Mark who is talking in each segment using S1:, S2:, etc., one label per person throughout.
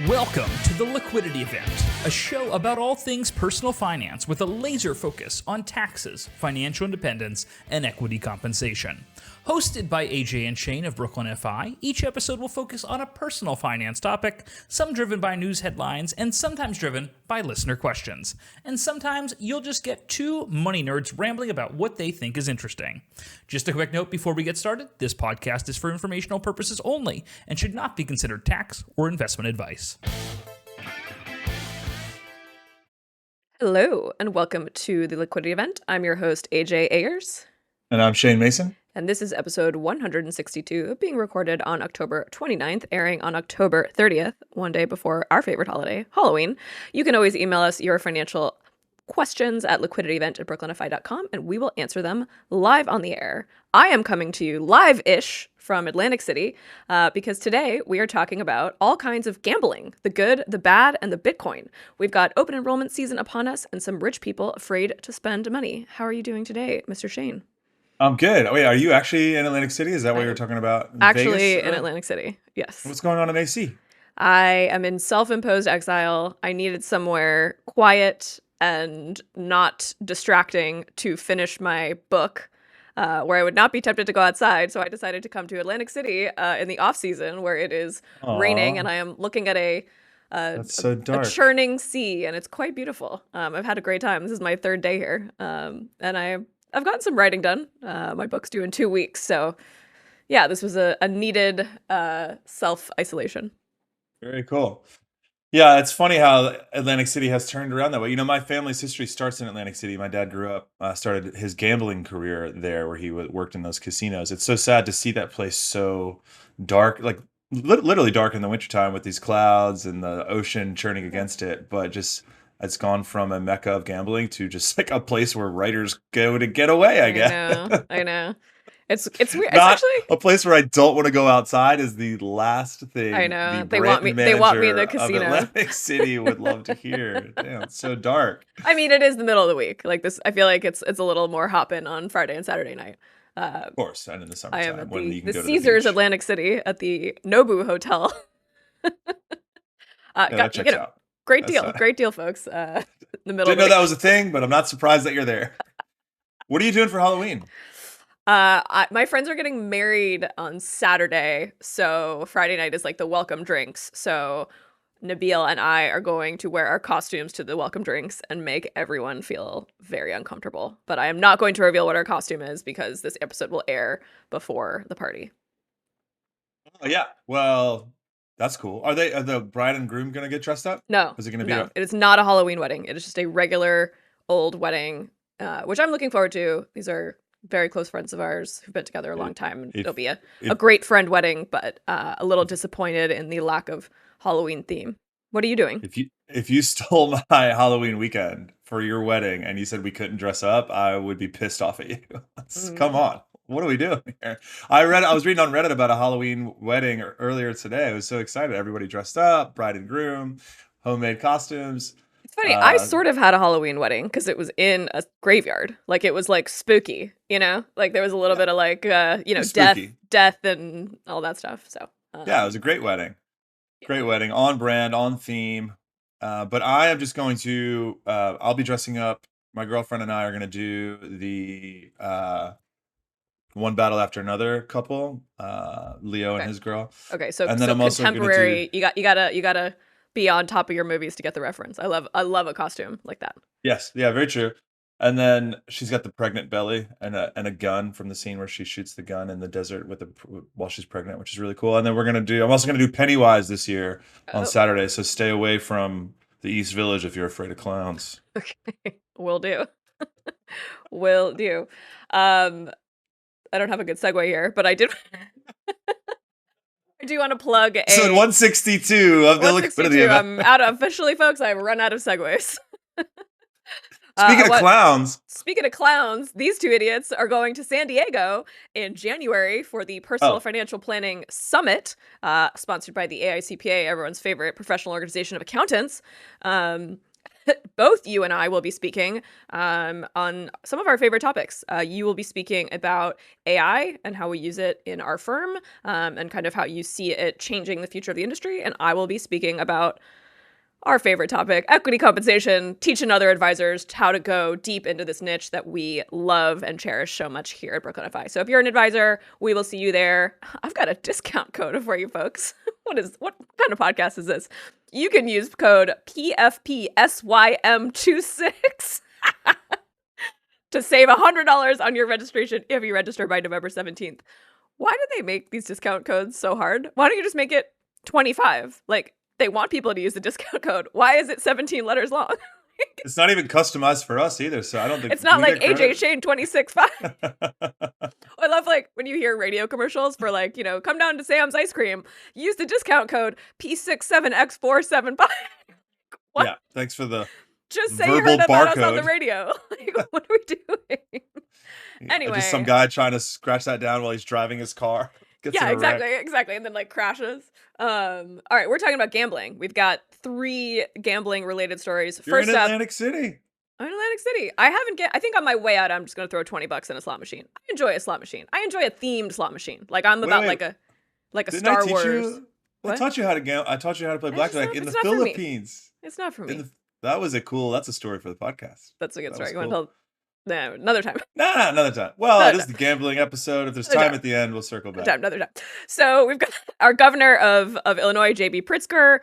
S1: Welcome to the Liquidity Event, a show about all things personal finance with a laser focus on taxes, financial independence, and equity compensation. Hosted by AJ and Shane of Brooklyn FI, each episode will focus on a personal finance topic, some driven by news headlines and sometimes driven by listener questions. And sometimes you'll just get two money nerds rambling about what they think is interesting. Just a quick note before we get started, this podcast is for informational purposes only and should not be considered tax or investment advice.
S2: Hello, and welcome to the Liquidity Event. I'm your host, AJ Ayers.
S3: And I'm Shane Mason.
S2: And this is episode 162, being recorded on October 29th, airing on October 30th, one day before our favorite holiday, Halloween. You can always email us your financial questions at liquidityevent@brooklynfi.com, and we will answer them live on the air. I am coming to you live-ish from Atlantic City because today we are talking about all kinds of gambling, the good, the bad, and the Bitcoin. We've got open enrollment season upon us and some rich people afraid to spend money. How are you doing today, Mr. Shane?
S3: I'm good. Oh, wait, are you actually in Atlantic City? Is that what you're talking about?
S2: Actually,
S3: Vegas?
S2: in Atlantic City, yes.
S3: What's going on in AC?
S2: I am in self-imposed exile. I needed somewhere quiet and not distracting to finish my book, where I would not be tempted to go outside. So I decided to come to Atlantic City in the off season where it is raining, and I am looking at
S3: That's so dark.
S2: a churning sea, and it's quite beautiful. I've had a great time. This is my third day here, and I've gotten some writing done. My book's due in 2 weeks, so yeah, this was a needed self-isolation.
S3: Very cool. Yeah, it's funny how Atlantic City has turned around that way. You know, my family's history starts in Atlantic City. My dad grew up, started his gambling career there where he worked in those casinos. It's so sad to see that place so dark, like literally dark in the wintertime with these clouds and the ocean churning against it. But just it's gone from a mecca of gambling to just like a place where writers go to get away, I guess.
S2: I know. It's weird.
S3: Not
S2: It's actually
S3: a place where I don't want to go outside is the last thing
S2: I know.
S3: the
S2: They want me in the
S3: manager of
S2: casino.
S3: Atlantic City would love to hear. Damn, it's so dark.
S2: I mean, it is the middle of the week. Like this, I feel like it's a little more hopping on Friday and Saturday night.
S3: Of course, and in the
S2: I am
S3: summertime
S2: at
S3: when you
S2: the
S3: can go
S2: Caesars
S3: to the beach.
S2: Atlantic City at the Nobu Hotel.
S3: Yeah, that checks out.
S2: Great
S3: That's
S2: deal, folks. In the middle.
S3: Didn't
S2: of
S3: know
S2: the
S3: that was a thing, but I'm not surprised that you're there. What are you doing for Halloween?
S2: My friends are getting married on Saturday, so Friday night is like the welcome drinks. So Nabil and I are going to wear our costumes to the welcome drinks and make everyone feel very uncomfortable. But I am not going to reveal what our costume is because this episode will air before the party.
S3: Oh yeah, well, that's cool. Are the bride and groom gonna get dressed up?
S2: No,
S3: Is it gonna be
S2: no, it is not a Halloween wedding. It is just a regular old wedding, which I'm looking forward to. These are very close friends of ours who've been together a long time, and it'll be a great friend wedding, but a little disappointed in the lack of Halloween theme. What are you doing?
S3: If you stole my Halloween weekend for your wedding and you said we couldn't dress up, I would be pissed off at you. Come on. What are we doing here? I was reading on Reddit about a Halloween wedding earlier today. I was so excited. Everybody dressed up, bride and groom, homemade costumes.
S2: It's funny. I sort of had a Halloween wedding because it was in a graveyard. Like it was like spooky, you know, like there was a little bit of like, death and all that stuff. So
S3: yeah, it was a great wedding. Great wedding, on brand, on theme. But I am just going to, I'll be dressing up. My girlfriend and I are going to do the One Battle After Another couple, Leo and his girl.
S2: Okay, so
S3: And then I'm also
S2: contemporary. You gotta be on top of your movies to get the reference. I love a costume like that.
S3: Yes, yeah, very true. And then she's got the pregnant belly and a gun from the scene where she shoots the gun in the desert while she's pregnant, which is really cool. And then I'm also gonna do Pennywise this year on Saturday. So stay away from the East Village if you're afraid of clowns.
S2: Okay, will do. Will do. I don't have a good segue here, but I did. I do want to plug a.
S3: So 162 of the Liquidity Event.
S2: I'm out officially, folks. I've run out of segues.
S3: Speaking
S2: of clowns, these two idiots are going to San Diego in January for the Personal Financial Planning Summit, sponsored by the AICPA, everyone's favorite professional organization of accountants. both you and I will be speaking on some of our favorite topics. You will be speaking about AI and how we use it in our firm, and kind of how you see it changing the future of the industry. And I will be speaking about our favorite topic, equity compensation, teaching other advisors how to go deep into this niche that we love and cherish so much here at Brooklyn FI. So if you're an advisor, we will see you there. I've got a discount code for you folks. What kind of podcast is this? You can use code PFPSYM26 to save $100 on your registration if you register by November 17th. Why do they make these discount codes so hard? Why don't you just make it 25? Like, they want people to use the discount code. Why is it 17 letters long?
S3: It's not even customized for us either, so I don't think
S2: it's not like AJ Shane 26.5. I love like when you hear radio commercials for like, come down to Sam's Ice Cream, use the discount code P67X475. What?
S3: Yeah, thanks for the
S2: just say you heard about us on the radio. Like, what are we doing? Anyway,
S3: just some guy trying to scratch that down while he's driving his car.
S2: Yeah, exactly. And then like crashes. All right, we're talking about gambling. We've got 3 gambling related stories.
S3: You're
S2: First
S3: in
S2: up,
S3: Atlantic City.
S2: I'm in Atlantic City. I think on my way out, I'm just going to throw $20 in a slot machine. I enjoy a slot machine. I enjoy a themed slot machine. Like I'm about like a Star Wars.
S3: I taught you how to gamble. I taught you how to play blackjack in the Philippines.
S2: It's not for me.
S3: That's a story for the podcast.
S2: That's a good story. You want to tell? No, another time.
S3: No, another time. Well, this is the gambling episode. If there's time at the end, we'll circle back.
S2: Another time. So we've got our governor of Illinois, JB Pritzker,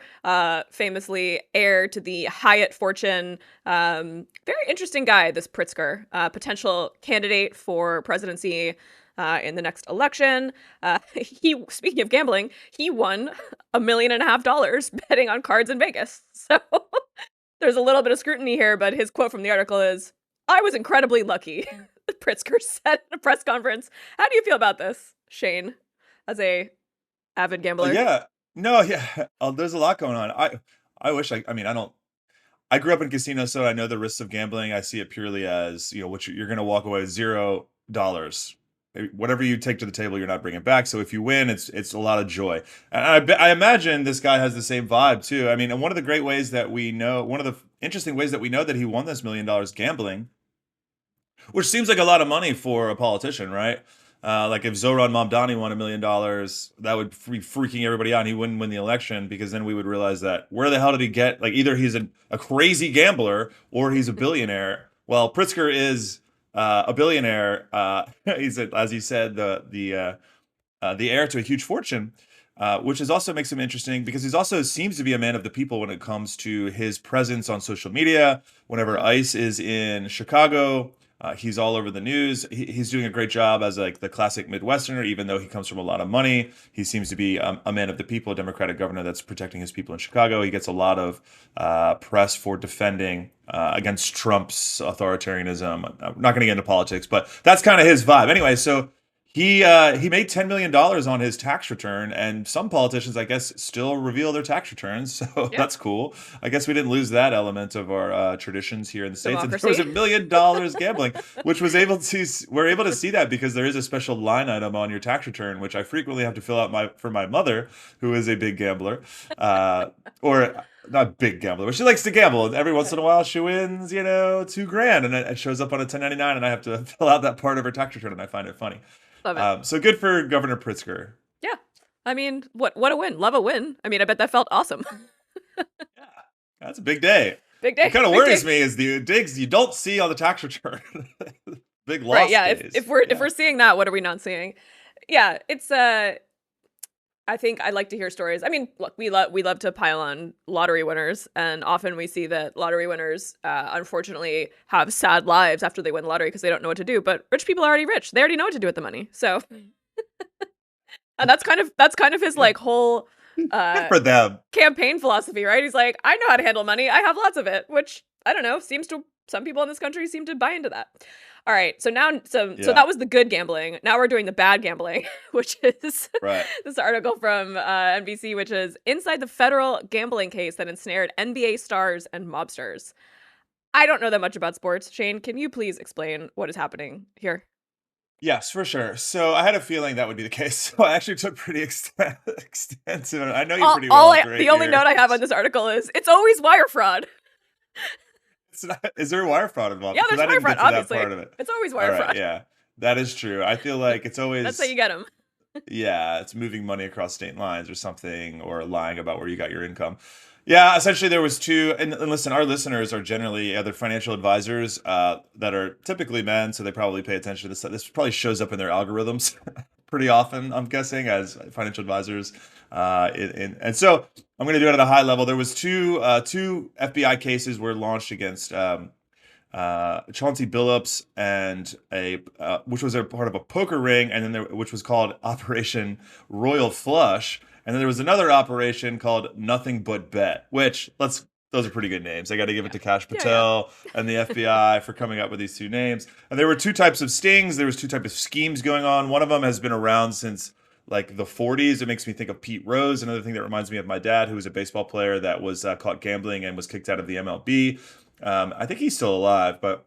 S2: famously heir to the Hyatt fortune. Very interesting guy, this Pritzker. Potential candidate for presidency in the next election. Speaking of gambling, he won $1.5 million betting on cards in Vegas. So there's a little bit of scrutiny here, but his quote from the article is, "I was incredibly lucky," Pritzker said at a press conference. How do you feel about this, Shane, as a avid gambler?
S3: There's a lot going on. I wish I grew up in casinos, so I know the risks of gambling. I see it purely as, you're going to walk away with $0. Whatever you take to the table, you're not bringing back. So if you win, it's a lot of joy. And I imagine this guy has the same vibe too. I mean, and one of the interesting ways that we know that he won this $1 million gambling, which seems like a lot of money for a politician, right? Like if Zoran Mamdani won $1 million, that would be freaking everybody out. And he wouldn't win the election, because then we would realize that where the hell did he get? Like either he's a crazy gambler or he's a billionaire. Well, Pritzker is a billionaire. He's, as you said, the heir to a huge fortune, which also makes him interesting because he also seems to be a man of the people when it comes to his presence on social media. Whenever ICE is in Chicago, he's all over the news. He's doing a great job as like the classic Midwesterner, even though he comes from a lot of money. He seems to be a man of the people, a Democratic governor that's protecting his people in Chicago. He gets a lot of press for defending against Trump's authoritarianism. I'm not going to get into politics, but that's kind of his vibe. Anyway, so he made $10 million on his tax return, and some politicians, I guess, still reveal their tax returns. So that's cool. I guess we didn't lose that element of our traditions here in the States. And there was $1 million gambling, which we're able to see that because there is a special line item on your tax return, which I frequently have to fill out for my mother, who is a big gambler, or not big gambler, but she likes to gamble. And every once in a while she wins, $2,000, and it shows up on a 1099, and I have to fill out that part of her tax return, and I find it funny.
S2: Love it.
S3: So good for Governor Pritzker.
S2: Yeah. I mean, what a win. Love a win. I mean, I bet that felt awesome.
S3: Yeah. That's a big day.
S2: Big day.
S3: What kind of worries me is the digs you don't see on the tax return. Big loss.
S2: Right, yeah.
S3: Days.
S2: If we're seeing that, what are we not seeing? Yeah, it's I think I like to hear stories. I mean, look, we love to pile on lottery winners, and often we see that lottery winners, unfortunately, have sad lives after they win the lottery because they don't know what to do. But rich people are already rich; they already know what to do with the money. So, and that's kind of his like whole
S3: for them
S2: campaign philosophy, right? He's like, I know how to handle money. I have lots of it, which I don't know, some people in this country seem to buy into that. All right, so that was the good gambling. Now we're doing the bad gambling, which is this article from NBC, which is inside the federal gambling case that ensnared NBA stars and mobsters. I don't know that much about sports. Shane, can you please explain what is happening here?
S3: Yes, for sure. So I had a feeling that would be the case. So I actually took pretty extensive. I know you pretty well.
S2: The only note I have on this article is it's always wire fraud.
S3: Is there wire fraud involved?
S2: Yeah,
S3: Because
S2: there's
S3: I
S2: wire
S3: didn't
S2: fraud,
S3: get to that
S2: obviously.
S3: part of it.
S2: It's always
S3: All
S2: wire
S3: right,
S2: fraud.
S3: yeah, that is true. I feel like it's always
S2: That's how you get them.
S3: yeah, it's moving money across state lines or something, or lying about where you got your income. Yeah, essentially there was two, and listen, our listeners are generally other financial advisors that are typically men, so they probably pay attention to this. This probably shows up in their algorithms pretty often, I'm guessing, as financial advisors. And so I'm going to do it at a high level. There was two FBI cases were launched against Chauncey Billups and which was a part of a poker ring, and then which was called Operation Royal Flush, and then there was another operation called Nothing But Bet, which those are pretty good names. I got to give it to Kash Patel and the FBI for coming up with these two names. And there were two types of stings. There was two types of schemes going on. One of them has been around since like the 40s. It makes me think of Pete Rose. Another thing that reminds me of my dad, who was a baseball player that was caught gambling and was kicked out of the MLB. I think he's still alive, but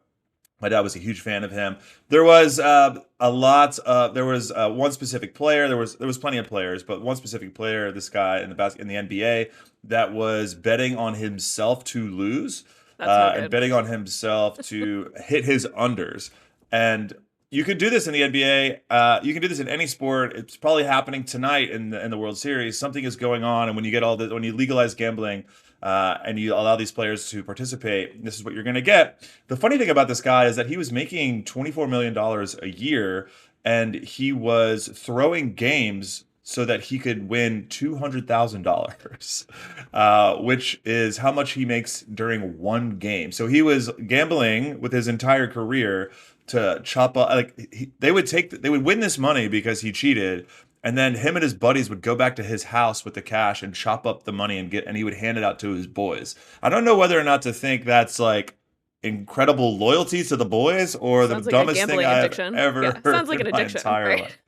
S3: my dad was a huge fan of him. There was there was one specific player. There was plenty of players, but one specific player, this guy in the NBA, that was betting on himself to lose, and betting on himself to hit his unders. And you could do this in the NBA. You can do this in any sport. It's probably happening tonight in the World Series. Something is going on, and when you get when you legalize gambling, and you allow these players to participate, this is what you're going to get. The funny thing about this guy is that he was making $24 million a year, and he was throwing games so that he could win $200,000, which is how much he makes during one game. So he was gambling with his entire career to chop up. Like they would win this money because he cheated. And then him and his buddies would go back to his house with the cash and chop up the money and he would hand it out to his boys. I don't know whether or not to think that's like incredible loyalty to the boys or the dumbest thing I've ever heard
S2: sounds like
S3: in
S2: an
S3: my
S2: addiction,
S3: entire
S2: right?
S3: life.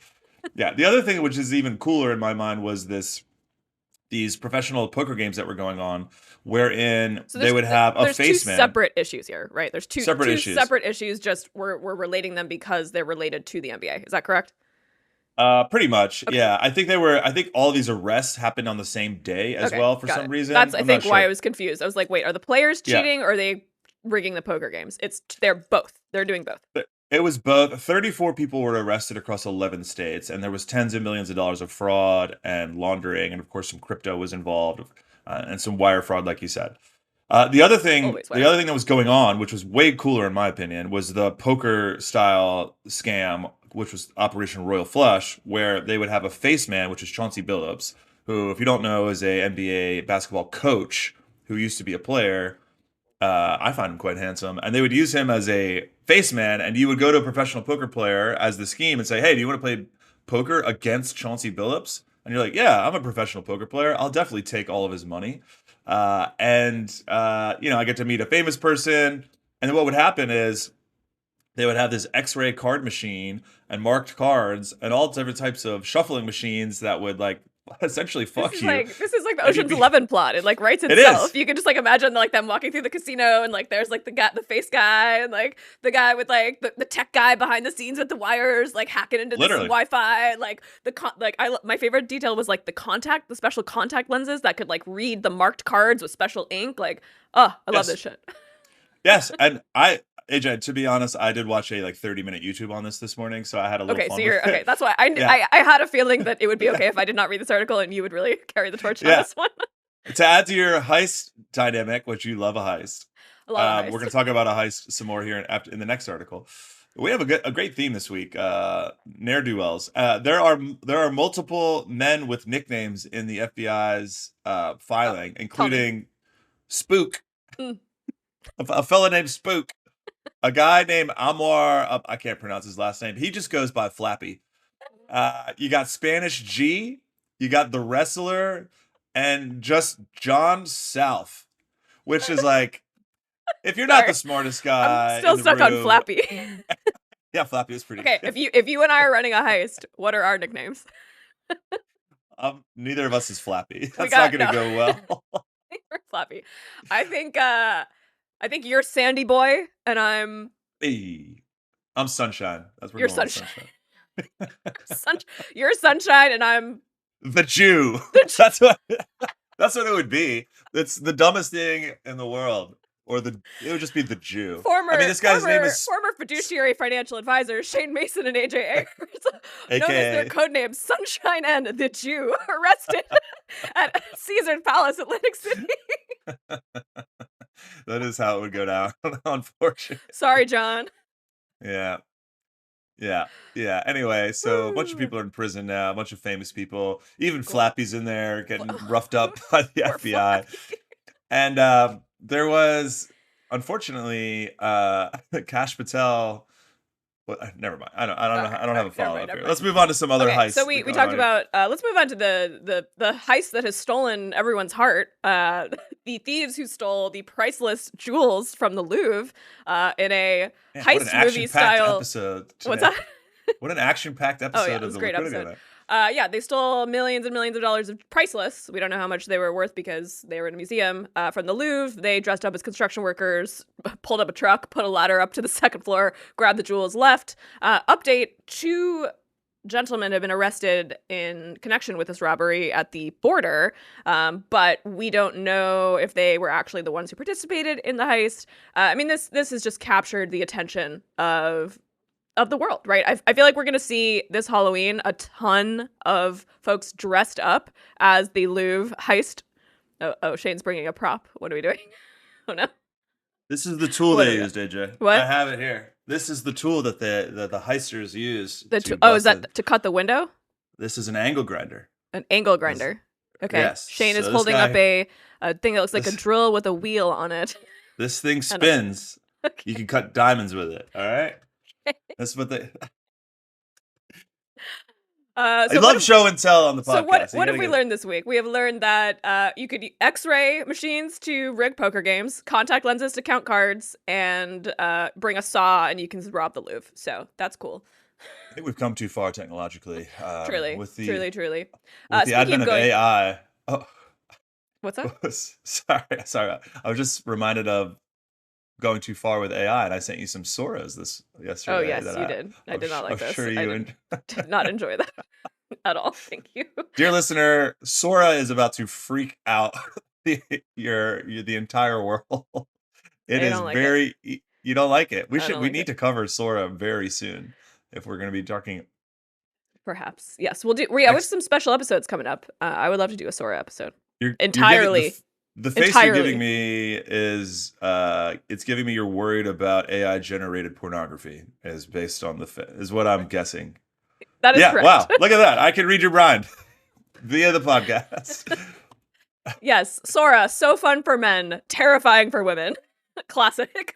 S3: Yeah. The other thing, which is even cooler in my mind, was these professional poker games that were going on, wherein they would have a face man.
S2: There's two separate issues here, right? There's two separate issues. Just we're relating them because they're related to the NBA. Is that correct?
S3: Pretty much, okay. Yeah. I think all of these arrests happened on the same day as well for some reason.
S2: That's I think why I was confused. I was like, wait, are the players cheating or are they rigging the poker games? They're both. They're doing both.
S3: It was both. 34 people were arrested across 11 states, and there was tens of millions of dollars of fraud and laundering, and of course some crypto was involved, and some wire fraud, like you said. The other thing that was going on, which was way cooler in my opinion, was the poker style scam, which was Operation Royal Flush, where they would have a face man, which is Chauncey Billups, who, if you don't know, is a NBA basketball coach who used to be a player. I find him quite handsome, and they would use him as a face man, and you would go to a professional poker player as the scheme and say, "Hey, do you want to play poker against Chauncey Billups?" And you're like, "Yeah, I'm a professional poker player. I'll definitely take all of his money." I get to meet a famous person, and then what would happen is they would have this X-ray card machine and marked cards and all different types of shuffling machines that would like essentially fuck you.
S2: This is like the Ocean's 11 plot. It like writes itself. You can just like imagine like them walking through the casino and like there's like the face guy and like the guy with like the tech guy behind the scenes with the wires like hacking into this Wi-Fi. Like my favorite detail was like the special contact lenses that could like read the marked cards with special ink. Like, I love this shit.
S3: Yes, and AJ, to be honest, I did watch a 30-minute YouTube on this morning, so I had a little fun with it.
S2: Okay, that's why I had a feeling that it would be okay if I did not read this article and you would really carry the torch on this one.
S3: To add to your heist dynamic, which you love a heist,
S2: we're going
S3: to talk about a heist some more here in the next article. We have a great theme this week, ne'er-do-wells. There are multiple men with nicknames in the FBI's filing, including Spook, a fella named Spook. A guy named Amar, I can't pronounce his last name. He just goes by Flappy. You got Spanish G, you got the wrestler, and just John South, which is like, if you're not the smartest guy,
S2: I'm still stuck on Flappy.
S3: Yeah, Flappy is pretty.
S2: Okay, if you and I are running a heist, what are our nicknames?
S3: Neither of us is Flappy. That's not going to go well.
S2: We're Flappy. I think you're Sandy Boy, and I'm
S3: Sunshine. That's where
S2: you're Sunshine. You're Sunshine, and I'm
S3: the Jew. That's what it would be. It's the dumbest thing in the world. it would just be the Jew.
S2: Former,
S3: I mean, this guy's name is
S2: former fiduciary financial advisors Shane Mason and AJ Ayers, known as their
S3: AKA.
S2: codenames Sunshine and the Jew, arrested at Caesar's Palace, Atlantic City.
S3: That is how it would go down, unfortunately.
S2: Sorry, John.
S3: Yeah. Anyway, so a bunch of people are in prison now, a bunch of famous people. Even Flappy's in there getting roughed up by the
S2: Poor
S3: FBI.
S2: Flappy.
S3: And there was, unfortunately, Kash Patel. Well, never mind. I don't have a follow up here. Let's move on to some other heists.
S2: So we talked about. Let's move on to the heist that has stolen everyone's heart. The thieves who stole the priceless jewels from the Louvre in a heist movie style
S3: episode. Today.
S2: What's that?
S3: What an action-packed episode of the
S2: great
S3: Liquidity
S2: episode.
S3: Event.
S2: They stole millions and millions of dollars of priceless. We don't know how much they were worth because they were in a museum from the Louvre. They dressed up as construction workers, pulled up a truck, put a ladder up to the second floor, grabbed the jewels, left. Update, 2 gentlemen have been arrested in connection with this robbery at the border, but we don't know if they were actually the ones who participated in the heist. I mean, this has just captured the attention of the world, right? I feel like we're going to see this Halloween a ton of folks dressed up as the Louvre heist. Oh, Shane's bringing a prop. What are we doing? Oh, no.
S3: This is the tool they used, AJ.
S2: What?
S3: I have it here. This is the tool that the heisters use.
S2: Is that to cut the window?
S3: This is an angle grinder.
S2: An angle grinder. Okay.
S3: Yes.
S2: Shane is
S3: So
S2: holding
S3: this
S2: up a thing that looks like a drill with a wheel on it.
S3: This thing spins.
S2: Okay.
S3: You can cut diamonds with it. All right. That's what they. I love show and tell on the podcast.
S2: So what have we learned this week? We have learned that you could use X-ray machines to rig poker games, contact lenses to count cards, and bring a saw and you can rob the Louvre. So that's cool.
S3: I think we've come too far technologically.
S2: Truly.
S3: With the
S2: Speaking
S3: advent of AI. Oh,
S2: what's that?
S3: Sorry. I was just reminded of going too far with AI, and I sent you some Soras yesterday.
S2: Oh yes, you did. I did not like this.
S3: Sure
S2: did not enjoy that at all. Thank you,
S3: dear listener. Sora is about to freak out the entire world. It is very. You don't like it. We need to cover Sora very soon if we're going to be talking.
S2: Perhaps yes, we'll do. We have some special episodes coming up. I would love to do a Sora episode entirely.
S3: The face you're giving me is it's giving me you're worried about AI generated pornography is based on is what I'm guessing.
S2: That is correct.
S3: Wow, look at that. I can read your mind via the podcast.
S2: Yes, Sora, so fun for men, terrifying for women. Classic.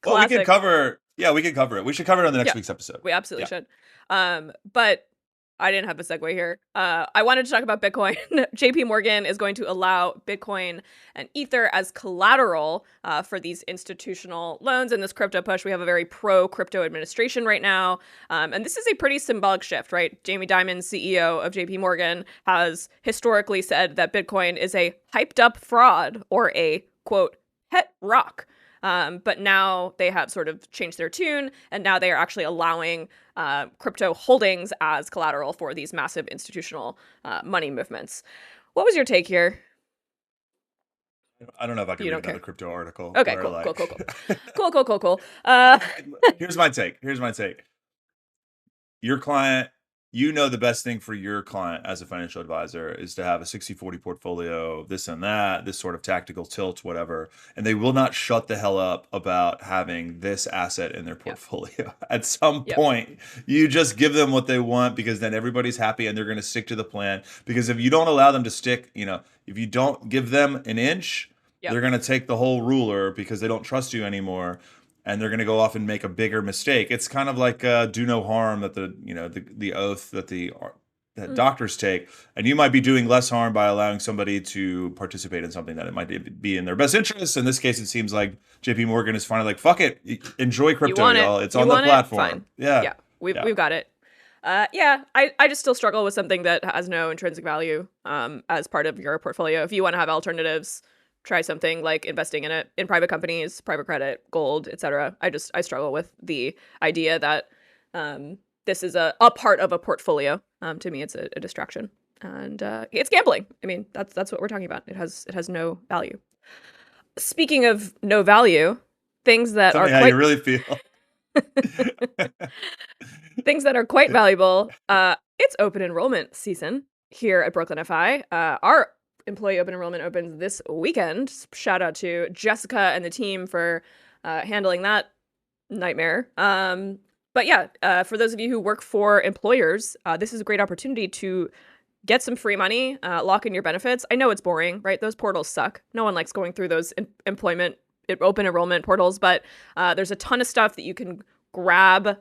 S3: Well, we can cover it. We should cover it on the next week's episode.
S2: We absolutely should. But I didn't have a segue here. I wanted to talk about Bitcoin. JP Morgan is going to allow Bitcoin and Ether as collateral for these institutional loans in this crypto push. We have a very pro-crypto administration right now. And this is a pretty symbolic shift, right? Jamie Dimon, CEO of JP Morgan, has historically said that Bitcoin is a hyped up fraud or a, quote, pet rock. But now they have sort of changed their tune, and now they are actually allowing crypto holdings as collateral for these massive institutional money movements. What was your take here?
S3: I don't know if I can read another crypto article.
S2: Okay, cool.
S3: Here's my take. Your client, the best thing for your client as a financial advisor is to have a 60-40 portfolio, this and that, this sort of tactical tilt, whatever. And they will not shut the hell up about having this asset in their portfolio. At some point, you just give them what they want because then everybody's happy and they're going to stick to the plan. Because if you don't allow them to stick, if you don't give them an inch, they're going to take the whole ruler because they don't trust you anymore. And they're going to go off and make a bigger mistake. It's kind of like do no harm that the oath that doctors take, and you might be doing less harm by allowing somebody to participate in something that it might be in their best interest. In this case, it seems like JP Morgan is finally like, "Fuck it, enjoy crypto, y'all. It's on the platform."
S2: Fine. Yeah, we've got it. I just still struggle with something that has no intrinsic value as part of your portfolio. If you want to have alternatives, try something like investing in private companies, private credit, gold, etc. I struggle with the idea that this is a part of a portfolio. To me, it's a distraction, and it's gambling. I mean, that's what we're talking about. It has no value. Speaking of no value, things that
S3: Tell
S2: are
S3: me how
S2: quite
S3: you really feel.
S2: things that are quite valuable. It's open enrollment season here at Brooklyn FI. Our employee open enrollment opens this weekend. Shout out to Jessica and the team for handling that nightmare. But yeah, for those of you who work for employers, this is a great opportunity to get some free money, lock in your benefits. I know it's boring, right? Those portals suck. No one likes going through those open enrollment portals, but there's a ton of stuff that you can grab,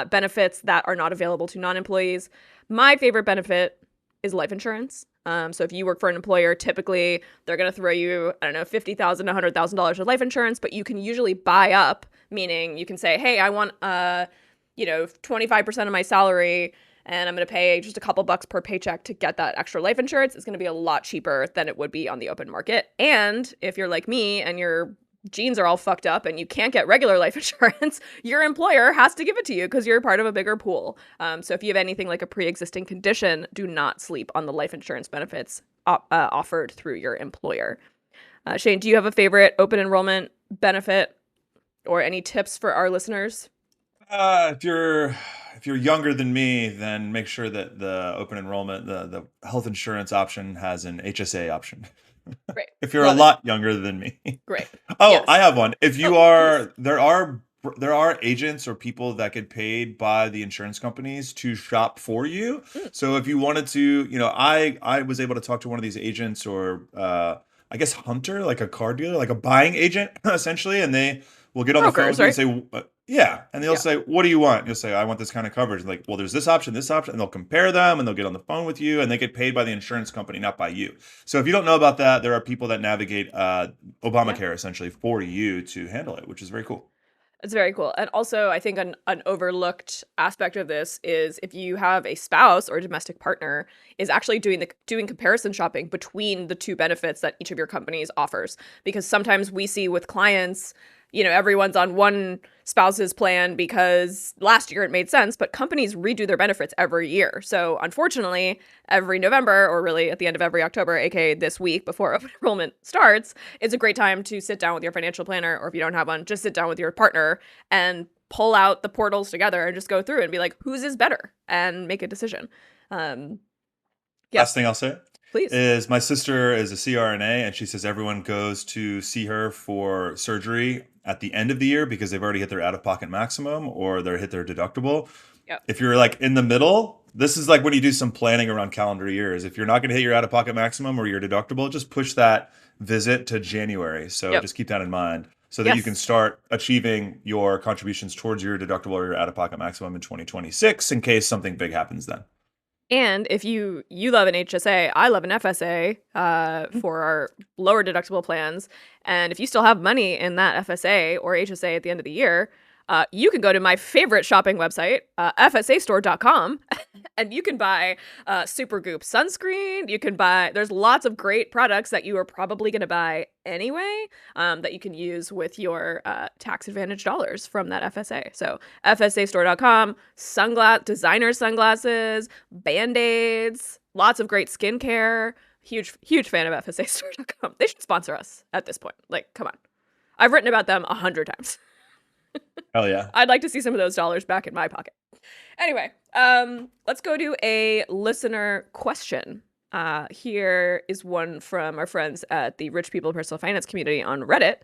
S2: benefits that are not available to non-employees. My favorite benefit is life insurance. So if you work for an employer, typically they're going to throw you, I don't know, $50,000, $100,000 of life insurance, but you can usually buy up, meaning you can say, hey, I want, 25% of my salary, and I'm going to pay just a couple bucks per paycheck to get that extra life insurance. It's going to be a lot cheaper than it would be on the open market. And if you're like me and your genes are all fucked up and you can't get regular life insurance, your employer has to give it to you because you're part of a bigger pool. So if you have anything like a pre-existing condition, do not sleep on the life insurance benefits offered through your employer. Shane, do you have a favorite open enrollment benefit or any tips for our listeners?
S3: If you're younger than me, then make sure that the open enrollment, the health insurance option has an HSA option.
S2: Great.
S3: If you're
S2: Love
S3: a
S2: it.
S3: lot younger than me.
S2: Great.
S3: Oh,
S2: Yes.
S3: I have one. If you
S2: Oh,
S3: are, there are agents or people that get paid by the insurance companies to shop for you. So if you wanted to, I was able to talk to one of these agents or I guess hunter, like a car dealer, like a buying agent essentially, and they will get on the phone
S2: Brokers,
S3: with you and
S2: right?
S3: say, yeah, and they'll
S2: Yeah.
S3: say, what do you want? You'll say, I want this kind of coverage. And like, well, there's this option, and they'll compare them, and they'll get on the phone with you, and they get paid by the insurance company, not by you. So if you don't know about that, there are people that navigate Obamacare essentially for you to handle it, which is very cool.
S2: It's very cool. And also, I think an overlooked aspect of this is if you have a spouse or a domestic partner, is actually doing comparison shopping between the two benefits that each of your companies offers. Because sometimes we see with clients, everyone's on one spouse's plan because last year it made sense, but companies redo their benefits every year. So unfortunately, every November, or really at the end of every October, aka this week before open enrollment starts, it's a great time to sit down with your financial planner, or if you don't have one, just sit down with your partner and pull out the portals together and just go through and be like, whose is better, and make a decision. Yeah,
S3: Last thing I'll say
S2: please.
S3: is my sister is a CRNA, and she says everyone goes to see her for surgery at the end of the year because they've already hit their out-of-pocket maximum or they're hit their deductible.
S2: Yep.
S3: If you're like in the middle, this is like when you do some planning around calendar years. If you're not going to hit your out-of-pocket maximum or your deductible, just push that visit to January. So
S2: Yep.
S3: just keep that in mind so that you
S2: Yes.
S3: can start achieving your contributions towards your deductible or your out-of-pocket maximum in 2026 in case something big happens then.
S2: And if you love an HSA, I love an FSA for our lower deductible plans. And if you still have money in that FSA or HSA at the end of the year, you can go to my favorite shopping website, fsastore.com, and you can buy Supergoop sunscreen. You can buy, there's lots of great products that you are probably going to buy anyway that you can use with your tax advantage dollars from that FSA. So fsastore.com, designer sunglasses, Band-Aids, lots of great skincare. Huge fan of fsastore.com. They should sponsor us at this point. Like, come on. I've written about them 100 times.
S3: Hell yeah.
S2: I'd like to see some of those dollars back in my pocket. Anyway, let's go to a listener question. Here is one from our friends at the Rich People Personal Finance community on Reddit.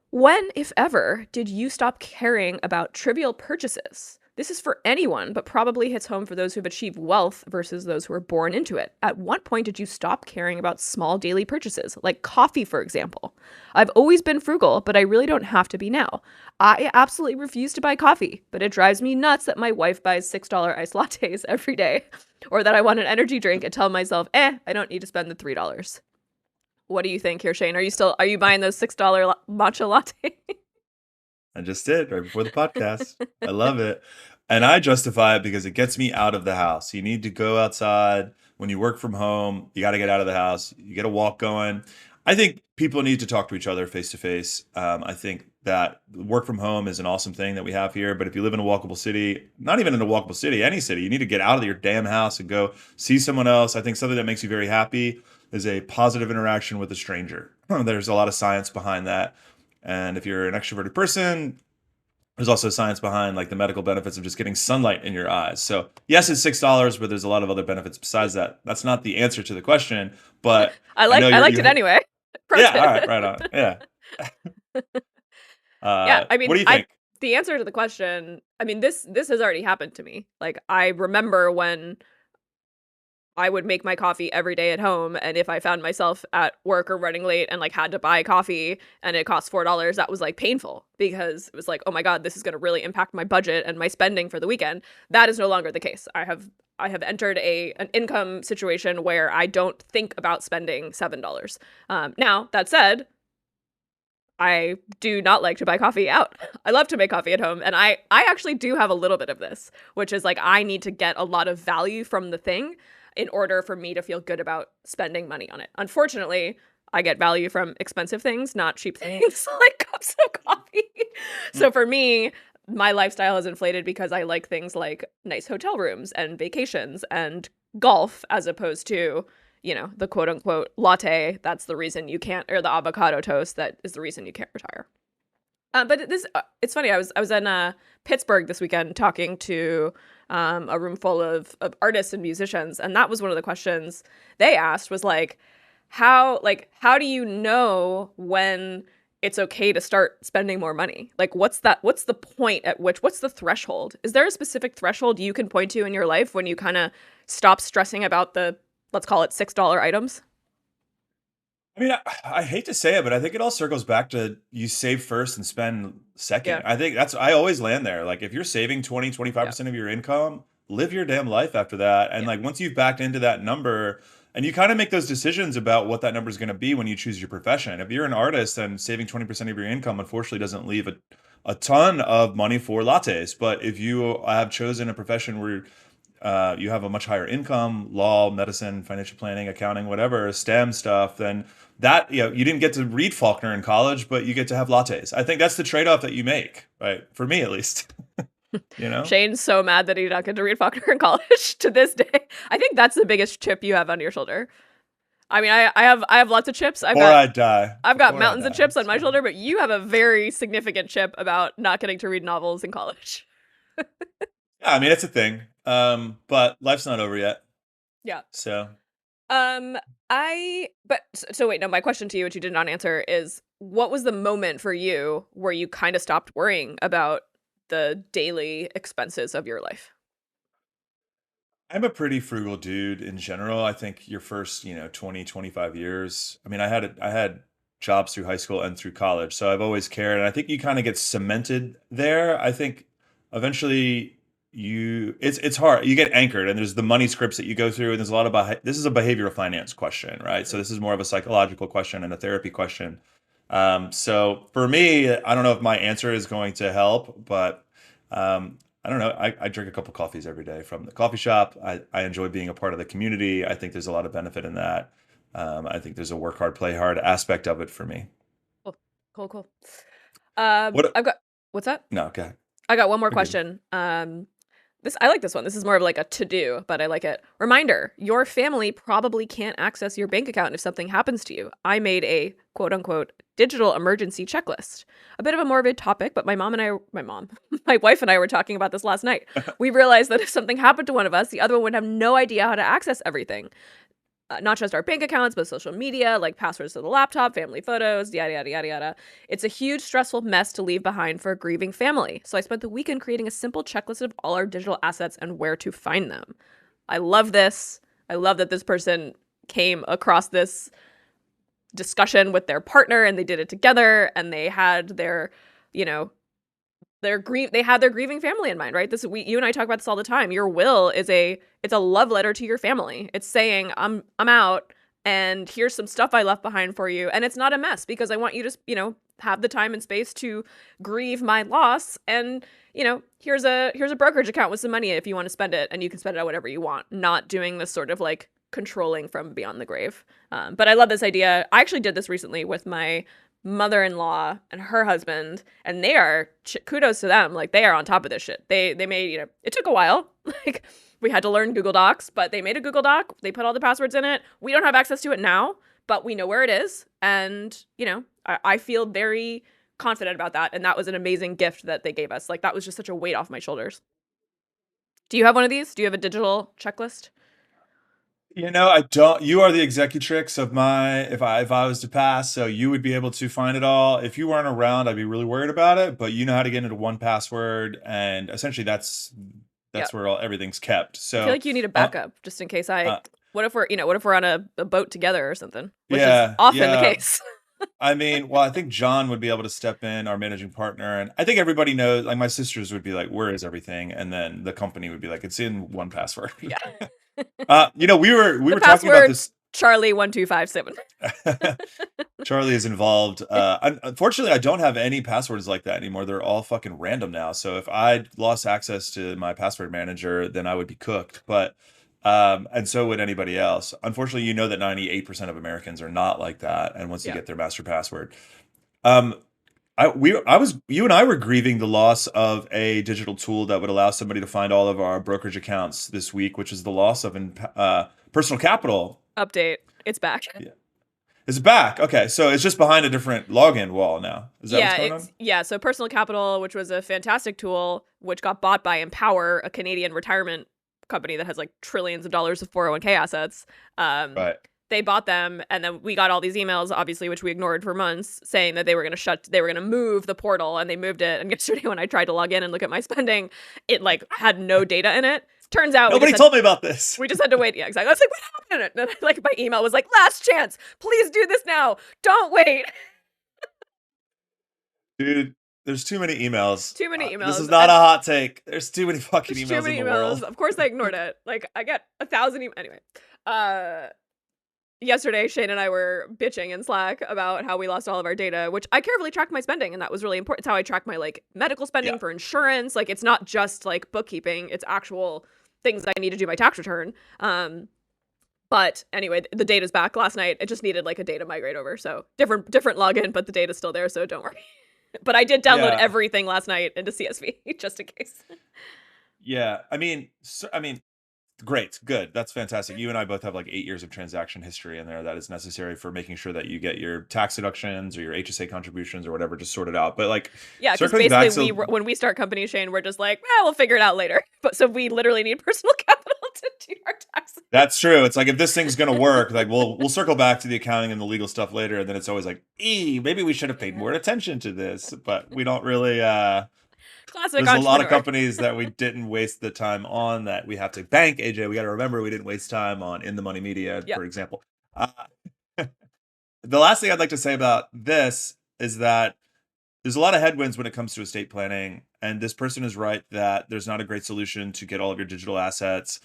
S2: When, if ever, did you stop caring about trivial purchases? This is for anyone, but probably hits home for those who've achieved wealth versus those who are born into it. At what point did you stop caring about small daily purchases, like coffee, for example? I've always been frugal, but I really don't have to be now. I absolutely refuse to buy coffee, but it drives me nuts that my wife buys $6 iced lattes every day, or that I want an energy drink and tell myself, I don't need to spend the $3. What do you think here, Shane? Are you buying those $6 matcha latte?
S3: I just did right before the podcast. I love it. And I justify it because it gets me out of the house. You need to go outside. When you work from home, you got to get out of the house. You get a walk going. I think people need to talk to each other face to face. I think that work from home is an awesome thing that we have here. But if you live in a walkable city, not even in a walkable city, any city, you need to get out of your damn house and go see someone else. I think something that makes you very happy is a positive interaction with a stranger. There's a lot of science behind that. And if you're an extroverted person, there's also science behind like the medical benefits of just getting sunlight in your eyes. So yes, it's $6, but there's a lot of other benefits besides that. That's not the answer to the question, but
S2: I
S3: know
S2: liked it anyway.
S3: Yeah, all right, right on. Yeah.
S2: Yeah, I mean,
S3: What do you think?
S2: the answer to the question, I mean, this has already happened to me. Like, I remember when I would make my coffee every day at home, and if I found myself at work or running late and like had to buy coffee and it cost $4, that was like painful because it was like, oh my God, this is going to really impact my budget and my spending for the weekend. That is no longer the case. I have entered an income situation where I don't think about spending $7. Now, that said, I do not like to buy coffee out. I love to make coffee at home. And I actually do have a little bit of this, which is like I need to get a lot of value from the thing in order for me to feel good about spending money on it. Unfortunately, I get value from expensive things, not cheap things like cups of coffee. So for me, my lifestyle is inflated because I like things like nice hotel rooms and vacations and golf as opposed to, you know, the quote unquote latte. That's the reason you can't, or the avocado toast. That is the reason you can't retire. But it's funny. I was in Pittsburgh this weekend talking to a room full of artists and musicians, and that was one of the questions they asked was like, how do you know when it's okay to start spending more money? Like, what's the point at which, what's the threshold? Is there a specific threshold you can point to in your life when you kind of stop stressing about the, let's call it $6 items?
S3: I mean, I hate to say it, but I think it all circles back to you save first and spend second.
S2: Yeah.
S3: I think I always land there. Like if you're saving 25% of your income, live your damn life after that. And like once you've backed into that number and you kind of make those decisions about what that number is going to be when you choose your profession. If you're an artist, then saving 20% of your income, unfortunately, doesn't leave a ton of money for lattes. But if you have chosen a profession where you have a much higher income, law, medicine, financial planning, accounting, whatever, STEM stuff, then that, you know, you didn't get to read Faulkner in college, but you get to have lattes. I think that's the trade-off that you make, right? For me, at least. You know?
S2: Shane's so mad that he did not get to read Faulkner in college to this day. I think that's the biggest chip you have on your shoulder. I mean, I have lots of chips. I've got mountains of chips on my shoulder, but you have a very significant chip about not getting to read novels in college.
S3: Yeah, I mean, it's a thing. But life's not over yet.
S2: Yeah.
S3: So.
S2: So wait, no, my question to you, which you did not answer, is what was the moment for you where you kind of stopped worrying about the daily expenses of your life?
S3: I'm a pretty frugal dude in general. I think your first, 20, 25 years. I mean, I had jobs through high school and through college, so I've always cared. And I think you kind of get cemented there. I think eventually it's hard. You get anchored, and there's the money scripts that you go through, and there's a lot about this is a behavioral finance question, right? So this is more of a psychological question and a therapy question. So for me, I don't know if my answer is going to help, but I don't know. I drink a couple coffees every day from the coffee shop. I enjoy being a part of the community. I think there's a lot of benefit in that. I think there's a work hard, play hard aspect of it for me.
S2: Cool.
S3: What?
S2: What's that?
S3: No, okay.
S2: I got one more
S3: You're good.
S2: question. I like this one. This is more of like a to-do, but I like it. Reminder, your family probably can't access your bank account if something happens to you. I made a quote-unquote digital emergency checklist. A bit of a morbid topic, but my wife and I were talking about this last night. We realized that if something happened to one of us, the other one would have no idea how to access everything. Not just our bank accounts, but social media, like passwords to the laptop, family photos, yada, yada, yada, yada. It's a huge, stressful mess to leave behind for a grieving family. So I spent the weekend creating a simple checklist of all our digital assets and where to find them. I love this. I love that this person came across this discussion with their partner and they did it together and they had their grieving family in mind, right? You and I talk about this all the time. Your will is it's a love letter to your family. It's saying, I'm out and here's some stuff I left behind for you. And it's not a mess because I want you to, have the time and space to grieve my loss. And, here's a brokerage account with some money if you want to spend it, and you can spend it on whatever you want, not doing this sort of like controlling from beyond the grave. But I love this idea. I actually did this recently with my mother-in-law and her husband, and they are kudos to them. Like they are on top of this shit. They made, it took a while. Like We had to learn Google Docs, but they made a Google Doc. They put all the passwords in it. We don't have access to it now, but we know where it is. And, you know, I feel very confident about that. And that was an amazing gift that they gave us. Like, that was just such a weight off my shoulders. Do you have one of these? Do you have a digital checklist?
S3: You know, I don't. You are the executrix of my. If I was to pass, so you would be able to find it all. If you weren't around, I'd be really worried about it. But you know how to get into one password, and essentially that's
S2: Yep.
S3: where everything's kept.
S2: I feel like you need a backup just in case what if we're on a boat together or something, which is often the case.
S3: I mean, well, I think John would be able to step in, our managing partner, and I think everybody knows. Like my sisters would be like, "Where is everything?" And then the company would be like, "It's in one password."
S2: Yeah.
S3: You know, we were
S2: The
S3: talking about
S2: password,
S3: this.
S2: Charlie 1257.
S3: Charlie is involved. Unfortunately, I don't have any passwords like that anymore. They're all fucking random now. So if I lost access to my password manager, then I would be cooked. But and so would anybody else. Unfortunately, you know that 98% of Americans are not like that. And once you
S2: Yeah.
S3: get their master password, you and I were grieving the loss of a digital tool that would allow somebody to find all of our brokerage accounts this week, which is the loss of personal capital.
S2: Update. It's back.
S3: Yeah. It's back. Okay, so it's just behind a different login wall now. Is that what's going on?
S2: Yeah, so Personal Capital, which was a fantastic tool, which got bought by Empower, a Canadian retirement company that has like trillions of dollars of 401k assets.
S3: Right.
S2: They bought them, and then we got all these emails, obviously, which we ignored for months, saying that they were going to move the portal, and they moved it. And yesterday, when I tried to log in and look at my spending, it like had no data in it. Turns out
S3: nobody told me about this.
S2: We just had to wait. Yeah, exactly. I was like, what happened? And then, like, my email was like, last chance. Please do this now. Don't wait.
S3: Dude, there's too many emails.
S2: Too many emails.
S3: This is not a hot take. There's too many fucking emails
S2: too many
S3: in the
S2: emails.
S3: world.
S2: Of course, I ignored it. Like, I get 1,000 emails. Anyway, yesterday, Shane and I were bitching in Slack about how we lost all of our data, which I carefully tracked my spending, and that was really important. It's how I track my like medical spending for insurance. Like, it's not just like bookkeeping; it's actual things that I need to do my tax return. But anyway, the data's back last night. It just needed like a data migrate over, so different login, but the data's still there, so don't worry. But I did download everything last night into CSV just in case.
S3: Yeah, I mean, great, good. That's fantastic. You and I both have like 8 years of transaction history in there that is necessary for making sure that you get your tax deductions or your HSA contributions or whatever just sorted out. But like,
S2: yeah, because basically when we start company, Shane, we're just like, we'll figure it out later. But so we literally need personal capital to do our taxes.
S3: That's true. It's like if this thing's gonna work, like we'll circle back to the accounting and the legal stuff later, and then it's always like, maybe we should have paid more attention to this, but we don't really.
S2: Classic.
S3: There's a lot of companies that we didn't waste the time on that we have to bank. AJ, we got to remember we didn't waste time on in the money media, for example. The last thing I'd like to say about this is that there's a lot of headwinds when it comes to estate planning, and this person is right that there's not a great solution to get all of your digital assets.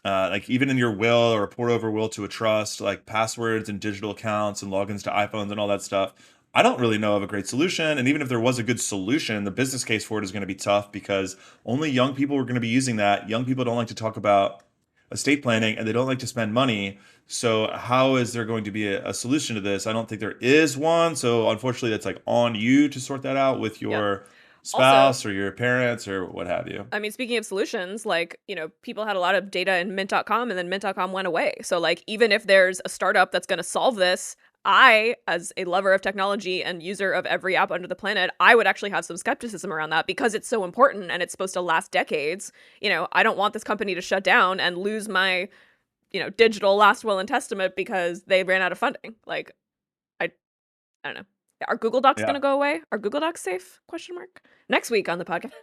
S3: Like even in your will or a pour over will to a trust, like passwords and digital accounts and logins to iPhones and all that stuff. I don't really know of a great solution. And even if there was a good solution, the business case for it is going to be tough because only young people are going to be using that. Young people don't like to talk about estate planning and they don't like to spend money. So how is there going to be a solution to this? I don't think there is one. So unfortunately, that's like on you to sort that out with your spouse or your parents or what have you.
S2: I mean, speaking of solutions, like, people had a lot of data in mint.com and then mint.com went away. So like, even if there's a startup that's going to solve this, I, as a lover of technology and user of every app under the planet, I would actually have some skepticism around that because it's so important and it's supposed to last decades. I don't want this company to shut down and lose my, digital last will and testament because they ran out of funding. Like, I don't know. Are Google Docs going to go away? Are Google Docs safe? ? Next week on the podcast.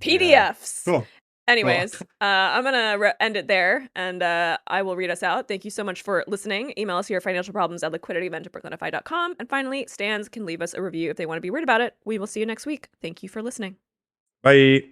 S2: PDFs.
S3: Cool.
S2: Anyways, I'm going to end it there, and I will read us out. Thank you so much for listening. Email us your financial problems at liquidityevent@brooklynfi.com. And finally, Stans can leave us a review if they want to be worried about it. We will see you next week. Thank you for listening.
S3: Bye.